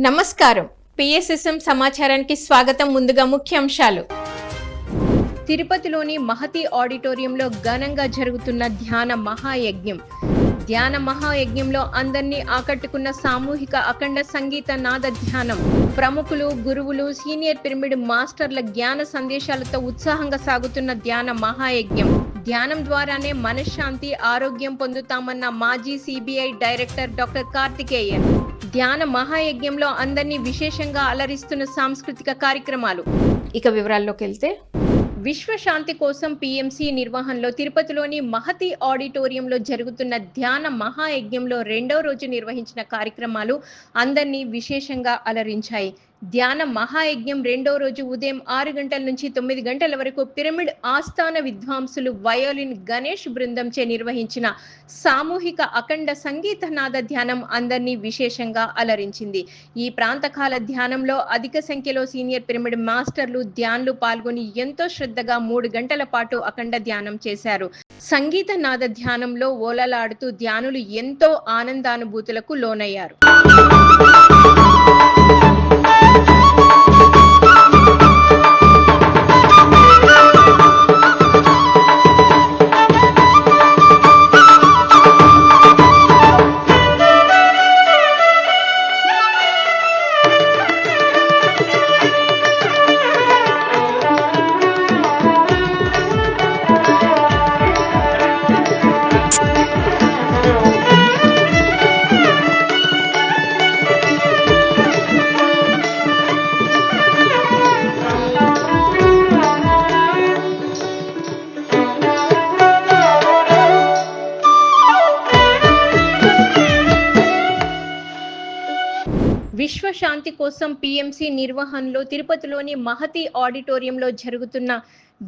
నమస్కారం. పిఎస్ఎస్ఎం సమాచారానికి స్వాగతం. ముందుగా ముఖ్యాంశాలు. తిరుపతిలోని మహతి ఆడిటోరియంలో ఘనంగా జరుగుతున్న ధ్యాన మహాయజ్ఞం. ధ్యాన మహాయజ్ఞంలో అందరినీ ఆకట్టుకున్న సామూహిక అఖండ సంగీత నాద ధ్యానం. ప్రముఖులు, గురువులు, సీనియర్ పిరమిడ్ మాస్టర్ల జ్ఞాన సందేశాలతో ఉత్సాహంగా సాగుతున్న ధ్యాన మహాయజ్ఞం. ధ్యానం ద్వారానే మనశ్శాంతి, ఆరోగ్యం పొందుతామన్న మాజీ సిబిఐ డైరెక్టర్ డాక్టర్ కార్తికేయన్. ధ్యాన మహాయజ్ఞంలో అందరినీ విశేషంగా అలరిస్తున్న సాంస్కృతిక కార్యక్రమాలు. ఇక వివరాల్లోకి వెళ్తే, విశ్వశాంతి కోసం పిఎంసి నిర్వహణలో తిరుపతిలోని మహతి ఆడిటోరియంలో జరుగుతున్న ధ్యాన మహాయజ్ఞంలో 2వ రోజు నిర్వహించిన కార్యక్రమాలు అందరినీ విశేషంగా అలరించాయి. ధ్యాన మహాయజ్ఞం 2వ రోజు ఉదయం 6 గంటల నుంచి 9 గంటల వరకు పిరమిడ్ ఆస్థాన విద్వాంసులు వయోలిన్ గణేష్ బృందంచే నిర్వహించిన సామూహిక అఖండ సంగీత నాద ధ్యానం అందరినీ విశేషంగా అలరించింది. ఈ ప్రాంతకాల ధ్యానంలో అధిక సంఖ్యలో సీనియర్ పిరమిడ్ మాస్టర్లు, ధ్యానులు పాల్గొని ఎంతో శ్రద్ధగా 3 గంటల పాటు అఖండ ధ్యానం చేశారు. సంగీత నాద ధ్యానంలో ఓలలాడుతూ ధ్యానులు ఎంతో ఆనందానుభూతులకు లోనయ్యారు. విశ్వశాంతి కోసం పిఎంసి నిర్వహణలో తిరుపతిలోని మహతి ఆడిటోరియంలో జరుగుతున్న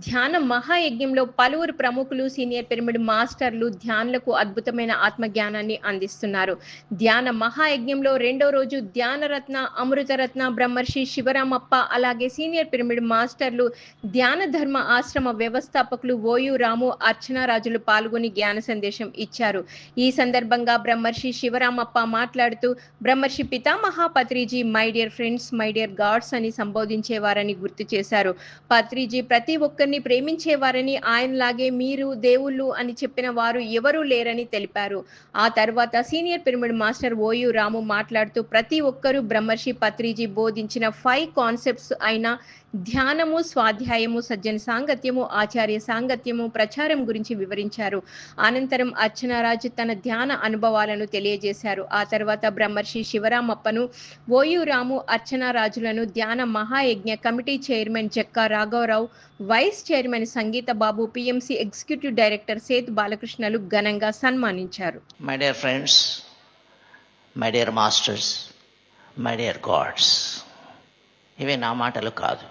ధ్యాన మహాయజ్ఞంలో పలువురు ప్రముఖులు, సీనియర్ పిరమిడ్ మాస్టర్లు ధ్యానులకు అద్భుతమైన ఆత్మజ్ఞానాన్ని అందిస్తున్నారు. ధ్యాన మహాయజ్ఞంలో 2వ రోజు ధ్యానరత్న, అమృతరత్న, బ్రహ్మర్షి శివరామప్ప, అలాగే సీనియర్ పిరమిడ్ మాస్టర్లు, ధ్యాన ధర్మ ఆశ్రమ వ్యవస్థాపకులు ఓయూ రాము, అర్చనారాజులు పాల్గొని జ్ఞాన సందేశం ఇచ్చారు. ఈ సందర్భంగా బ్రహ్మర్షి శివరామప్ప మాట్లాడుతూ, బ్రహ్మర్షి పితామహ Patriji my dear friends, my dear God's అని సంబోధించేవారని గుర్తు చేశారు. పత్రిజీ ప్రతి ఒక్కరిని ప్రేమించేవారని, ఆయనలాగే మీరు దేవుళ్ళు అని చెప్పిన వారు ఎవరూ లేరని తెలిపారు. ఆ తర్వాత సీనియర్ పిరమిడ్ మాస్టర్ ఓయూ రాము మాట్లాడుతూ, ప్రతి ఒక్కరూ బ్రహ్మర్షి పత్రిజీ బోధించిన 5 కాన్సెప్ట్స్ అయిన ధ్యానము, స్వాధ్యాయము, సజ్జన సాంగత్యము, ఆచార్య సాంగత్యము, ప్రచారం గురించి వివరించారు. అనంతరం అర్చనారాజు తన ధ్యాన అనుభవాలను తెలియజేశారు. ఆ తర్వాత బ్రహ్మర్షి శివరామప్పను, ఓయూ రాము, అర్చనారాజులను ధ్యాన మహాయజ్ఞ కమిటీ చైర్మన్ జక్కా రాఘవరావు, వైస్ చైర్మన్ సంగీత బాబు, పిఎంసి ఎగ్జిక్యూటివ్ డైరెక్టర్ సేత్ బాలకృష్ణలు ఘనంగా సన్మానించారు. My dear friends, my dear masters, my dear God's, ఇవి నా మాటలు కాదు.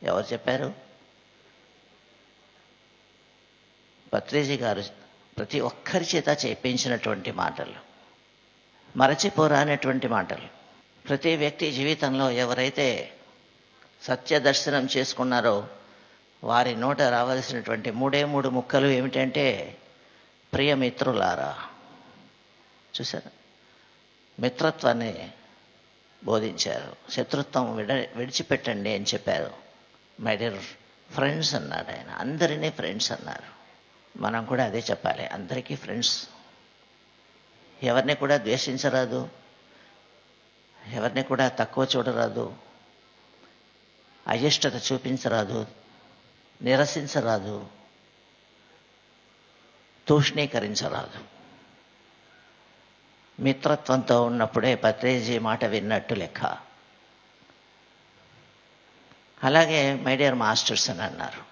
ఎవరు చెప్పారు? పత్రిజీ గారు ప్రతి ఒక్కరి చేత చేయించినటువంటి మాటలు, మరచిపోరానటువంటి మాటలు. ప్రతి వ్యక్తి జీవితంలో ఎవరైతే సత్య దర్శనం చేసుకున్నారో వారి నోట రావాల్సినటువంటి 3 ముక్కలు ఏమిటంటే, ప్రియమిత్రులారా. చూసారా? మిత్రత్వాన్ని బోధించారు. శత్రుత్వం విడిచిపెట్టండి అని చెప్పారు. మై డియర్ ఫ్రెండ్స్ అన్నాడు ఆయన. అందరినీ ఫ్రెండ్స్ అన్నారు. మనం కూడా అదే చెప్పాలి. అందరికీ ఫ్రెండ్స్. ఎవరిని కూడా ద్వేషించరాదు, ఎవరిని కూడా తక్కువ చూడరాదు, అయిష్టత చూపించరాదు, నిరసించరాదు, తూష్ణీకరించరాదు. మిత్రత్వంతో ఉన్నప్పుడే పత్రిజీ మాట విన్నట్టు లెక్క. అలాగే మై డియర్ మాస్టర్స్ అని అన్నారు.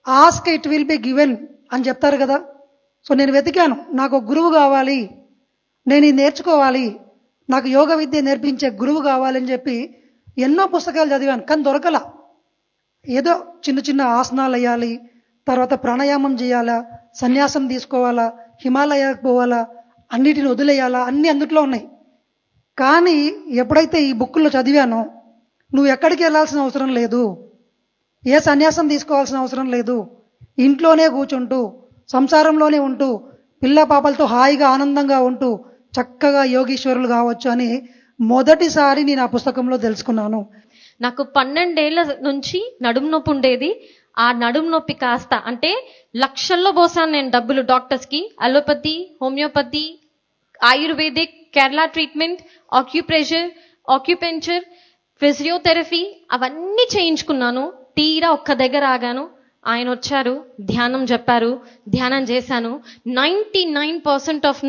Ask it will be given అని చెప్తారు కదా. సో నేను వెతికాను, నాకు గురువు కావాలి, నేను ఇది నేర్చుకోవాలి, నాకు యోగ విద్య నేర్పించే గురువు కావాలని చెప్పి ఎన్నో పుస్తకాలు చదివాను, కానీ దొరకలా. ఏదో చిన్న చిన్న ఆసనాలు వేయాలి, తర్వాత ప్రాణాయామం చేయాలా, సన్యాసం తీసుకోవాలా, హిమాలయాకు పోవాలా, అన్నిటిని వదిలేయాలా, అన్నీ అందుట్లో ఉన్నాయి. కానీ ఎప్పుడైతే ఈ బుక్కుల్లో చదివానో, నువ్వు ఎక్కడికి వెళ్ళాల్సిన అవసరం లేదు, ఏ సన్యాసం తీసుకోవాల్సిన అవసరం లేదు, ఇంట్లోనే కూర్చుంటూ సంసారంలోనే ఉంటూ పిల్ల పాపలతో హాయిగా ఆనందంగా ఉంటూ చక్కగా యోగీశ్వరులు కావచ్చు అని మొదటిసారి నేను ఆ పుస్తకంలో తెలుసుకున్నాను. నాకు 12 ఏళ్ల నుంచి నడుము నొప్పి ఉండేది. ఆ నడుము నొప్పి కాస్త అంటే లక్షల్లో పోసాను నేను డబ్బులు డాక్టర్స్కి. Allopathy, homeopathy, ayurvedic, Kerala treatment, acupuncture, physiotherapy అవన్నీ చేయించుకున్నాను. తీరా ఒక్క దగ్గర ఆగాను. ఆయన వచ్చారు, ధ్యానం చెప్పారు, ధ్యానం చేశాను. 99% of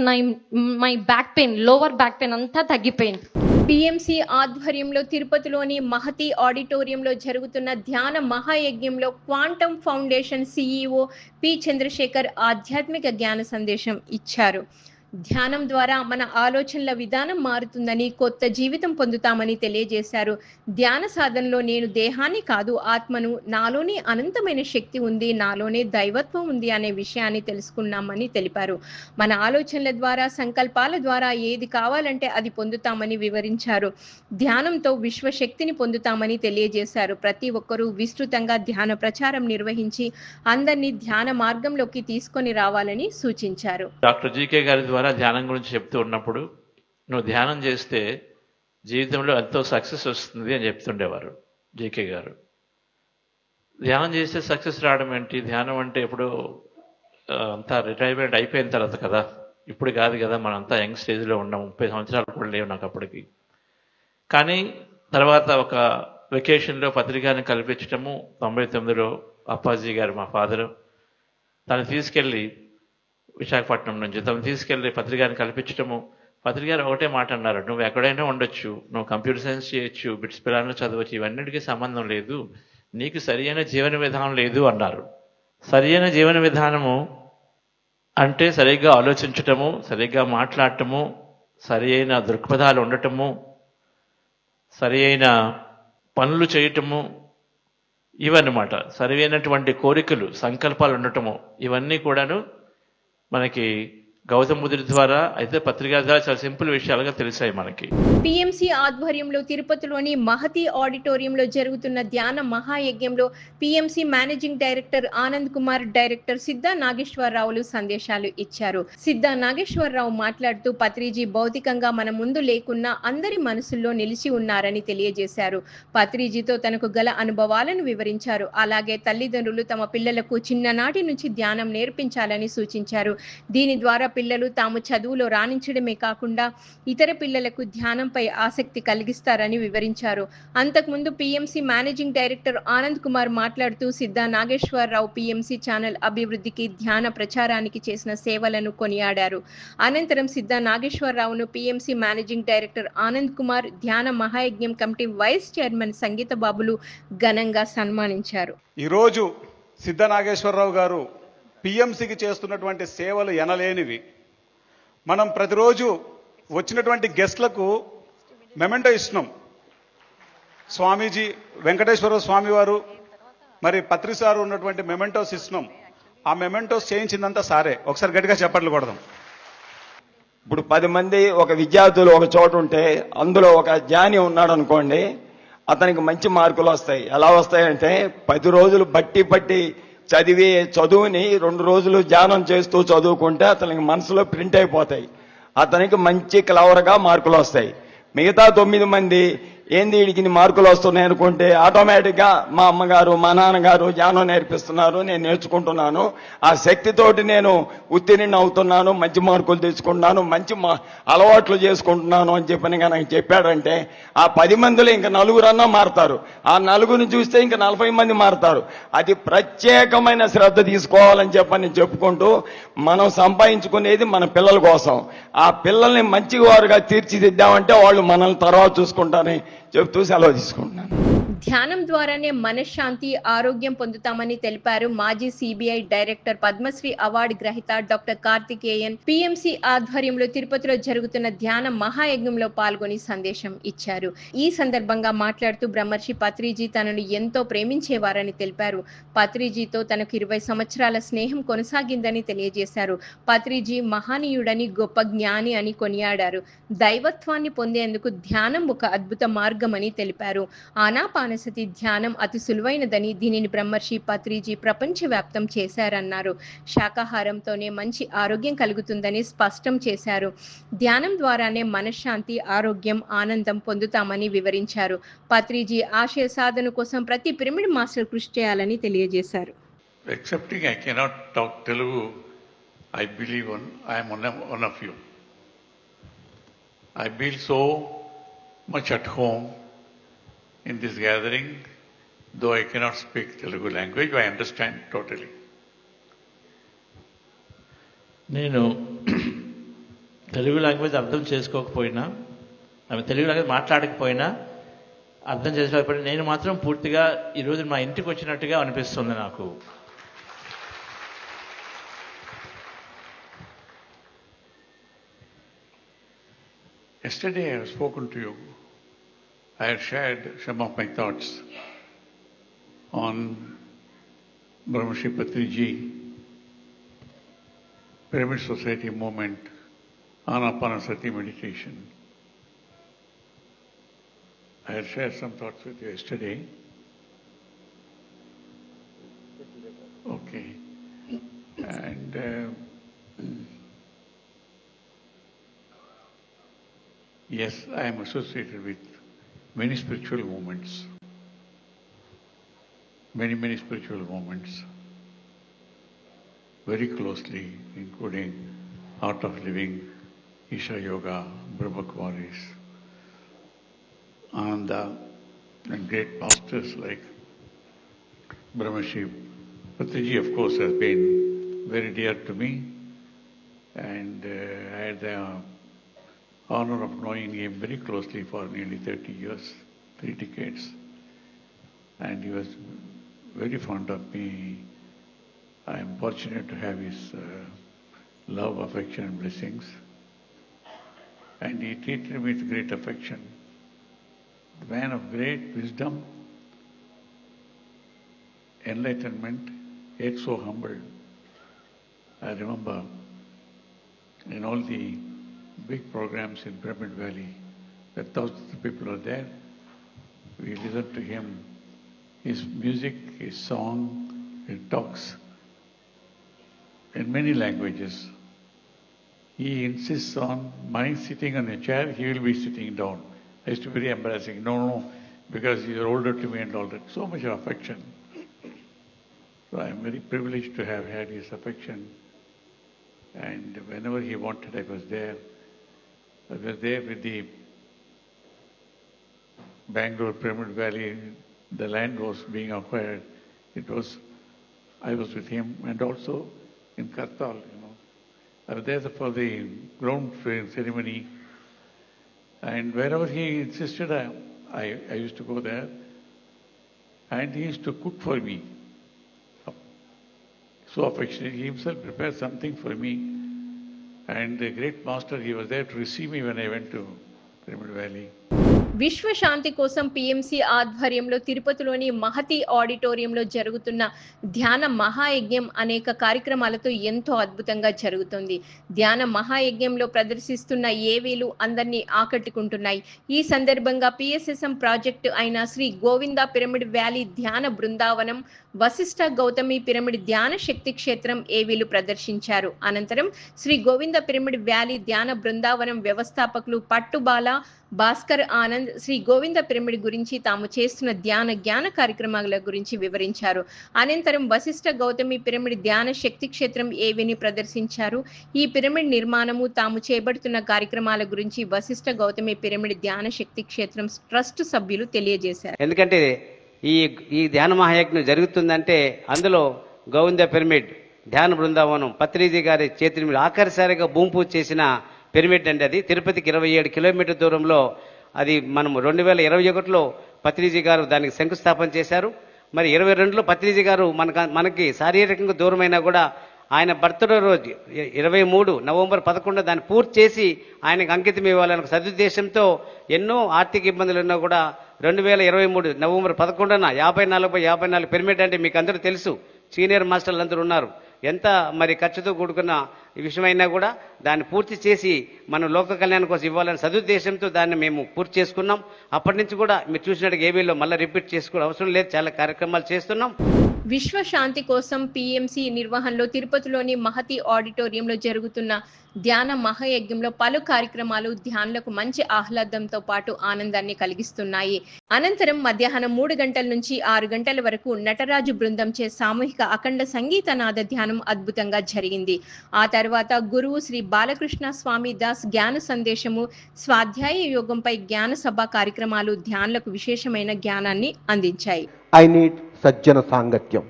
my back pain, lower back pain అంతా తగ్గిపోయింది. పిఎంసి ఆధ్వర్యంలో తిరుపతిలోని మహతి ఆడిటోరియంలో జరుగుతున్న ధ్యాన మహాయజ్ఞంలో quantum foundation CEO P Chandrasekhar ఆధ్యాత్మిక జ్ఞాన సందేశం ఇచ్చారు. ధ్యానం ద్వారా మన ఆలోచనల విధానం మారుతుందని, కొత్త జీవితం పొందుతామని తెలియజేశారు. ధ్యాన సాధనలో నేను దేహాన్ని కాదు ఆత్మను, నాలోనే అనంతమైన శక్తి ఉంది, నాలోనే దైవత్వం ఉంది అనే విషయాన్ని తెలుసుకున్నామని తెలిపారు. మన ఆలోచనల ద్వారా, సంకల్పాల ద్వారా ఏది కావాలంటే అది పొందుతామని వివరించారు. ధ్యానంతో విశ్వశక్తిని పొందుతామని తెలియజేశారు. ప్రతి ఒక్కరూ విస్తృతంగా ధ్యాన ప్రచారం నిర్వహించి అందరినీ ధ్యాన మార్గంలోకి తీసుకొని రావాలని సూచించారు. డాక్టర్ జీకే గారి ద్వారా ధ్యానం గురించి చెప్తూ ఉన్నప్పుడు, నువ్వు ధ్యానం చేస్తే జీవితంలో ఎంతో సక్సెస్ వస్తుంది అని చెప్తుండేవారు జీకే గారు. ధ్యానం చేస్తే సక్సెస్ రావడం ఏంటి? ధ్యానం అంటే ఇప్పుడు అంతా రిటైర్మెంట్ అయిపోయిన తర్వాత కదా, ఇప్పుడు కాదు కదా, మనం అంతా యంగ్ స్టేజ్లో ఉన్నాం. 30 సంవత్సరాలు కూడా లేవు నాకు అప్పటికి. కానీ తర్వాత ఒక వెకేషన్లో పత్రికాన్ని కల్పించటము 99లో అప్పాజీ గారు మా ఫాదరు తను తీసుకెళ్ళి విశాఖపట్నం నుంచి తీసుకెళ్ళి పత్రికాన్ని కల్పించటము. పత్రికారు ఒకటే మాట అన్నారు, నువ్వు ఎక్కడైనా ఉండొచ్చు, నువ్వు కంప్యూటర్ సైన్స్ చేయొచ్చు, బిట్స్ పిల్లలను చదవచ్చు, ఇవన్నిటికీ సంబంధం లేదు, నీకు సరి అయిన జీవన విధానం లేదు అన్నారు. సరి అయిన జీవన విధానము అంటే సరిగ్గా ఆలోచించటము, సరిగ్గా మాట్లాడటము, సరి అయిన దృక్పథాలు ఉండటము, సరి అయిన పనులు చేయటము, ఇవన్నమాట. సరైనటువంటి కోరికలు, సంకల్పాలు ఉండటము, ఇవన్నీ కూడాను మనకి గౌతమ బుద్ధుడి ద్వారా అయితే పత్రికా ద్వారా చాలా సింపుల్ విషయాలుగా తెలిసాయి మనకి. పిఎంసి ఆధ్వర్యంలో తిరుపతిలోని మహతి ఆడిటోరియంలో జరుగుతున్న ధ్యాన మహాయజ్ఞంలో PMC managing director Anand Kumar, director Siddha నాగేశ్వరరావులు సందేశాలు ఇచ్చారు. సిద్ధా నాగేశ్వరరావు మాట్లాడుతూ పత్రిజీ భౌతికంగా మన ముందు లేకున్నా అందరి మనసుల్లో నిలిచి ఉన్నారని తెలియజేశారు. పత్రిజీతో తనకు గల అనుభవాలను వివరించారు. అలాగే తల్లిదండ్రులు తమ పిల్లలకు చిన్ననాటి నుంచి ధ్యానం నేర్పించాలని సూచించారు. దీని ద్వారా పిల్లలు తాము చదువులో రాణించడమే కాకుండా ఇతర పిల్లలకు ధ్యానంపై ఆసక్తి కలిగిస్తారని వివరించారు. అంతకుముందు PMC managing director Anand Kumar మాట్లాడుతూ సిద్ధా నాగేశ్వరరావు పిఎంసి ఛానల్ అభివృద్ధికి, ధ్యాన ప్రచారానికి చేసిన సేవలను కొనియాడారు. అనంతరం సిద్ధా నాగేశ్వరరావును PMC managing director Anand Kumar, ధ్యాన మహాయజ్ఞం కమిటీ వైస్ చైర్మన్ సంగీత బాబులు ఘనంగా సన్మానించారు. ఈరోజు సిద్ధా నాగేశ్వరరావు గారు పిఎంసికి చేస్తున్నటువంటి సేవలు ఎనలేనివి. మనం ప్రతిరోజు వచ్చినటువంటి గెస్ట్లకు మెమెంటో ఇస్తున్నాం. స్వామీజీ వెంకటేశ్వర స్వామి వారు మరి పత్రిసారు ఉన్నటువంటి మెమెంటోస్ ఇస్తున్నాం. ఆ మెమెంటోస్ చేయించిందంతా సారే. ఒకసారి గట్టిగా చప్పట్లు కొడదాం. ఇప్పుడు 10 మంది ఒక విద్యార్థులు ఒక చోట ఉంటే అందులో ఒక జ్ఞాని ఉన్నాడు అనుకోండి, అతనికి మంచి మార్కులు వస్తాయి. ఎలా వస్తాయంటే 10 రోజులు బట్టి చదువుని 2 రోజులు ధ్యానం చేస్తూ చదువుకుంటే అతనికి మనసులో ప్రింట్ అయిపోతాయి. అతనికి మంచి క్లవర్గా మార్కులు వస్తాయి. మిగతా 9 మంది ఏంది వీడికి మార్కులు వస్తున్నాయి అనుకుంటే ఆటోమేటిక్గా మా అమ్మగారు మా నాన్నగారు ధ్యానం నేర్పిస్తున్నారు, నేను నేర్చుకుంటున్నాను, ఆ శక్తితోటి నేను ఉత్తీర్ణుని అవుతున్నాను, మంచి మార్కులు తెచ్చుకుంటున్నాను, మంచి అలవాట్లు చేసుకుంటున్నాను అని చెప్పని కనుక చెప్పాడంటే ఆ 10 మందిలో ఇంకా 4 మారుతారు. ఆ 4 చూస్తే ఇంకా 40 మంది మారుతారు. అది ప్రత్యేకమైన శ్రద్ధ తీసుకోవాలని చెప్పని చెప్పుకుంటూ మనం సంపాదించుకునేది మన పిల్లల కోసం. ఆ పిల్లల్ని మంచి వారుగా తీర్చిదిద్దామంటే వాళ్ళు మనల్ని తర్వాత చూసుకుంటారని చెప్తూ సెలవు తీసుకుంటున్నాను. ధ్యానం ద్వారానే మనశ్శాంతి, ఆరోగ్యం పొందుతామని తెలిపారు మాజీ సిబిఐ డైరెక్టర్, పద్మశ్రీ అవార్డు గ్రహీత డాక్టర్ కార్తికేయన్. పిఎంసి ఆధ్వర్యంలో తిరుపతిలో జరుగుతున్న ధ్యాన మహాయజ్ఞంలో పాల్గొని సందేశం ఇచ్చారు. ఈ సందర్భంగా మాట్లాడుతూ బ్రహ్మర్షి పత్రిజీ తనను ఎంతో ప్రేమించేవారని తెలిపారు. పత్రిజీతో తనకు 20 సంవత్సరాల స్నేహం కొనసాగిందని తెలియజేశారు. పత్రిజీ మహనీయుడని, గొప్ప జ్ఞాని అని కొనియాడారు. దైవత్వాన్ని పొందేందుకు ధ్యానం ఒక అద్భుత మార్గం మార్గమని తెలిపారు. ఆనాపానసతి ధ్యానం అతి సులువైనదని, దీనిని బ్రహ్మర్షి పత్రిజీ ప్రపంచవ్యాప్తం చేశారన్నారు. శాకాహారంతోనే మంచి ఆరోగ్యం కలుగుతుందని స్పష్టం చేశారు. ధ్యానం ద్వారానే మనశ్శాంతి, ఆరోగ్యం, ఆనందం పొందుతామని వివరించారు. పత్రిజీ ఆశయ సాధన కోసం ప్రతి పిరమిడ్ మాస్టర్ కృషి చేయాలని తెలియజేశారు. Excepting I cannot talk Telugu, I believe I am one of you. I feel so much at home in this gathering, though I cannot speak Telugu language, I understand totally. నేను Telugu language అర్థం చేసుకోకపోయినా, Telugu language మాట్లాడకపోయినా, అర్థం చేసుకోకపోయినా నేను మాత్రం పూర్తిగా ఈరోజు మా ఇంటికి వచ్చినట్టుగా అనిపిస్తుంది నాకు. Yesterday I have spoken to you. I have shared some of my thoughts on Brahmarshi Patriji, Pyramid Society movement, Anapanasati meditation. I had shared some thoughts with you yesterday. Okay. And yes, I am associated with many spiritual movements, many spiritual movements, very closely, including Art of Living, Isha Yoga, Brahma Kumaris, Ananda, and great masters like Brahmarshi Patriji, of course, has been very dear to me, and I had the honor of knowing him very closely for nearly 30 years, 3 decades, and he was very fond of me. I am fortunate to have his love, affection and blessings, and he treated me with great affection. The man of great wisdom, enlightenment, yet so humble. I remember in all the big programs in Pyramid Valley, that thousands of people are there. We listen to him, his music, his song, his talks in many languages. He insists on my sitting on a chair, he will be sitting down. I used to be very embarrassing. No, because he is older to me and all that. So much affection. So I am very privileged to have had his affection. And whenever he wanted, I was there. I was there with the Bangalore Pyramid Valley. The land was being acquired. I was with him, and also in Kartal, I was there for the ground ceremony. And wherever he insisted, I used to go there. And he used to cook for me. So affectionate. He himself prepared something for me. And the great master, he was there to receive me when I went to Pyramid Valley. విశ్వశాంతి కోసం PMC ఆధ్వర్యంలో తిరుపతిలోని మహతి ఆడిటోరియంలో జరుగుతున్న ధ్యాన మహాయజ్ఞం అనేక కార్యక్రమాలతో ఎంతో అద్భుతంగా జరుగుతుంది. ధ్యాన మహాయజ్ఞంలో ప్రదర్శిస్తున్న ఏవీలు అందరినీ ఆకట్టుకుంటున్నాయి. ఈ సందర్భంగా పిఎస్ఎస్ఎం ప్రాజెక్టు అయిన శ్రీ గోవింద పిరమిడ్ వ్యాలీ ధ్యాన బృందావనం, వశిష్ఠ గౌతమి పిరమిడ్ ధ్యాన శక్తి క్షేత్రం ఏవీలు ప్రదర్శించారు. అనంతరం శ్రీ గోవింద పిరమిడ్ వ్యాలీ ధ్యాన బృందావనం వ్యవస్థాపకులు పట్టుబాల భాస్కర్ ఆనంద్ శ్రీ గోవింద పిరమిడ్ గురించి తాము చేస్తున్న జ్ఞాన కార్యక్రమాల గురించి వివరించారు. అనంతరం వశిష్ఠ గౌతమి పిరమిడ్ ధ్యాన శక్తి క్షేత్రం ఏవిని ప్రదర్శించారు. ఈ పిరమిడ్ నిర్మాణము, తాము చేపడుతున్న కార్యక్రమాల గురించి వశిష్ఠ గౌతమి పిరమిడ్ ధ్యాన శక్తి క్షేత్రం ట్రస్ట్ సభ్యులు తెలియజేశారు. ఎందుకంటే ఈ ధ్యాన మహాయజ్ఞం జరుగుతుందంటే అందులో గోవింద పిరమిడ్ ధ్యాన బృందావనం పత్రిజీ గారి చేతి మీద ఆఖరిసారిగా భూమి పూజ చేసిన పిరమిడ్ అండి. అది తిరుపతికి 27 కిలోమీటర్ దూరంలో. అది మనం 2021లో పత్రిజీ గారు దానికి శంకుస్థాపన చేశారు. మరి 22లో పత్రిజీ గారు మనకి శారీరకంగా దూరమైనా కూడా ఆయన బర్త్డే రోజు 23 నవంబర్ 11 దాన్ని పూర్తి చేసి ఆయనకు అంకితం ఇవ్వాలనే సదుద్దేశంతో ఎన్నో ఆర్థిక ఇబ్బందులు ఉన్నా కూడా 2023 నవంబర్ 11న 54/54 పిరమిడ్ అంటే మీకు అందరూ తెలుసు, సీనియర్ మాస్టర్లు అందరూ ఉన్నారు. ఎంత మరి ఖర్చుతో కూడుకున్న విషయమైనా కూడా దాన్ని పూర్తి చేసి మనం లోక కళ్యాణం కోసం ఇవ్వాలని సదుద్దేశంతో దాన్ని మేము పూర్తి చేసుకున్నాం. అప్పటి నుంచి కూడా మీరు చూసినట్టుగా ఏబీలో మళ్ళీ రిపీట్ చేసుకోవడం అవసరం లేదు, చాలా కార్యక్రమాలు చేస్తున్నాం. విశ్వశాంతి కోసం పిఎంసి నిర్వహణలో తిరుపతిలోని మహతి ఆడిటోరియంలో జరుగుతున్న ధ్యాన మహాయజ్ఞంలో పలు కార్యక్రమాలు ధ్యానులకు మంచి ఆహ్లాదంతో పాటు ఆనందాన్ని కలిగిస్తున్నాయి. అనంతరం మధ్యాహ్నం 3 గంటల నుంచి 6 గంటల వరకు నటరాజు బృందంచే సామూహిక అఖండ సంగీతనాద ధ్యానం అద్భుతంగా జరిగింది. ఆ తర్వాత గురువు శ్రీ బాలకృష్ణ స్వామి దాస్ జ్ఞాన సందేశము, స్వాధ్యాయ యోగంపై జ్ఞాన సభ కార్యక్రమాలు ధ్యానులకు విశేషమైన జ్ఞానాన్ని అందించాయి. ఐ నీడ్ సజ్జన సాంగత్యం.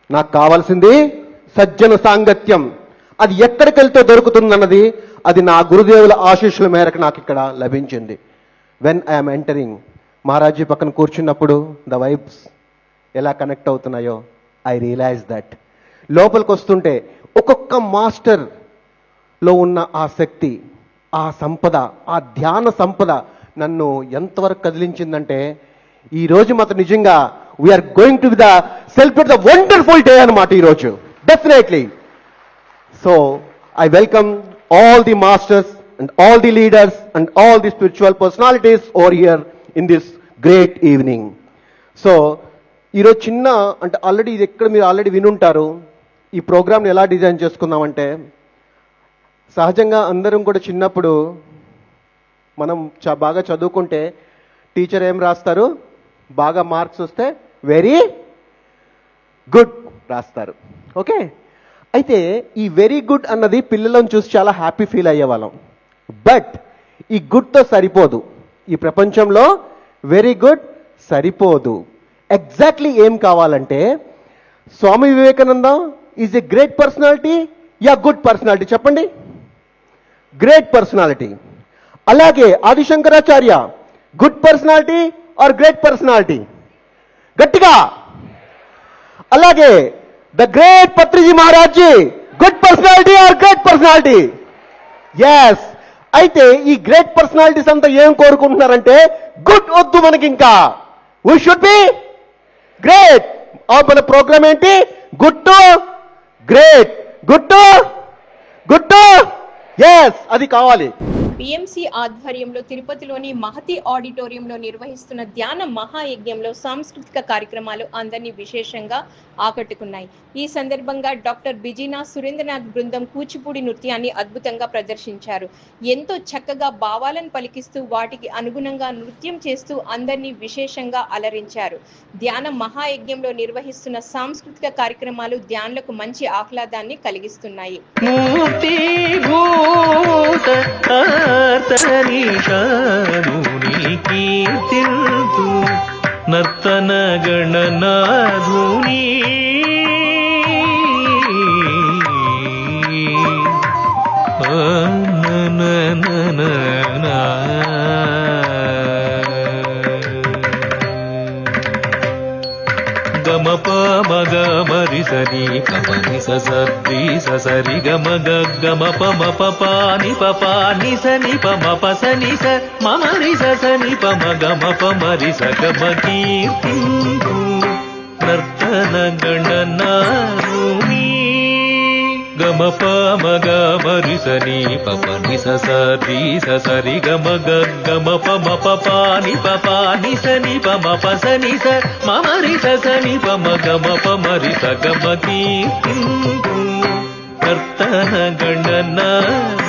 నాకు కావాల్సింది సజ్జన సాంగత్యం. అది ఎక్కడికి వెళ్తే దొరుకుతుందన్నది అది నా గురుదేవుల ఆశీస్సుల మేరకు నాకు ఇక్కడ లభించింది. వెన్ ఐఎమ్ ఎంటరింగ్ మహారాజీ పక్కన కూర్చున్నప్పుడు ద వైబ్స్ ఎలా కనెక్ట్ అవుతున్నాయో ఐ రియలైజ్ దట్. లోపలికి వస్తుంటే ఒక్కొక్క మాస్టర్లో ఉన్న ఆ శక్తి, ఆ సంపద, ఆ ధ్యాన సంపద నన్ను ఎంతవరకు కదిలించిందంటే ఈరోజు మాత్రం నిజంగా we are going to the celebrate the wonderful day అన్నమాట ఈరోజు, definitely. So I welcome all the masters and all the leaders and all the spiritual personalities over here in this great evening. So ఈరోజు చిన్న అంటే already ఇది ఎక్కడ మీరు already వినుంటారు. ఈ ప్రోగ్రామ్ని ఎలా డిజైన్ చేసుకున్నామంటే, సహజంగా అందరం కూడా చిన్నప్పుడు మనం బాగా చదువుకుంటే టీచర్ ఏం రాస్తారు, బాగా మార్క్స్ వస్తే వెరీ గుడ్ రాస్తారు. ఓకే, అయితే ఈ వెరీ గుడ్ అన్నది పిల్లలను చూసి చాలా హ్యాపీ ఫీల్ అయ్యేవాళ్ళం. బట్ ఈ గుడ్తో సరిపోదు. ఈ ప్రపంచంలో వెరీ గుడ్ సరిపోదు. ఎగ్జాక్ట్లీ ఏం కావాలంటే, Swami Vivekananda is a great personality యా గుడ్ పర్సనాలిటీ? చెప్పండి. Great personality. అలాగే Adi Shankaracharya good personality or great personality? గట్టిగా. అలాగే the great Patriji Maharaj good personality or great personality? Yes. అయితే ఈ గ్రేట్ పర్సనాలిటీస్ అంతా ఏం కోరుకుంటున్నారంటే, గుడ్ వద్దు మనకి, ఇంకా వీ షుడ్ బి గ్రేట్. మన ప్రోగ్రామ్ ఏంటి? Good to great, good to good to ఎస్, అది కావాలి. పిఎంసి ఆధ్వర్యంలో తిరుపతిలోని మహతి ఆడిటోరియంలో నిర్వహిస్తున్న ధ్యాన మహాయజ్ఞంలో సాంస్కృతిక కార్యక్రమాలు అందరినీ విశేషంగా ఆకట్టుకున్నాయి. ఈ సందర్భంగా డాక్టర్ బిజినా సురేంద్రనాథ్ బృందం కూచిపూడి నృత్యాన్ని అద్భుతంగా ప్రదర్శించారు. ఎంతో చక్కగా భావాలను పలికిస్తూ వాటికి అనుగుణంగా నృత్యం చేస్తూ అందరినీ విశేషంగా అలరించారు. ధ్యాన మహాయజ్ఞంలో నిర్వహిస్తున్న సాంస్కృతిక కార్యక్రమాలు ధ్యానులకు మంచి ఆహ్లాదాన్ని కలిగిస్తున్నాయి. కీర్తింతు నర్తన గణనాధుని గమప మగ మరి సరి పని సరి సరి గమ గమ పమ పని పని సని పమ పసని స మమరి సని పమ గమ పమరి స గమ కీర్తింతు నర్తన గణనాధుని గమ పమ గమరి సని పని సరి గమ గమ పమ పని పని సని పమ పసని స మమరి సని పమ గమ పమరి స గమ కీర్తింతు నర్తన గణనాధుని.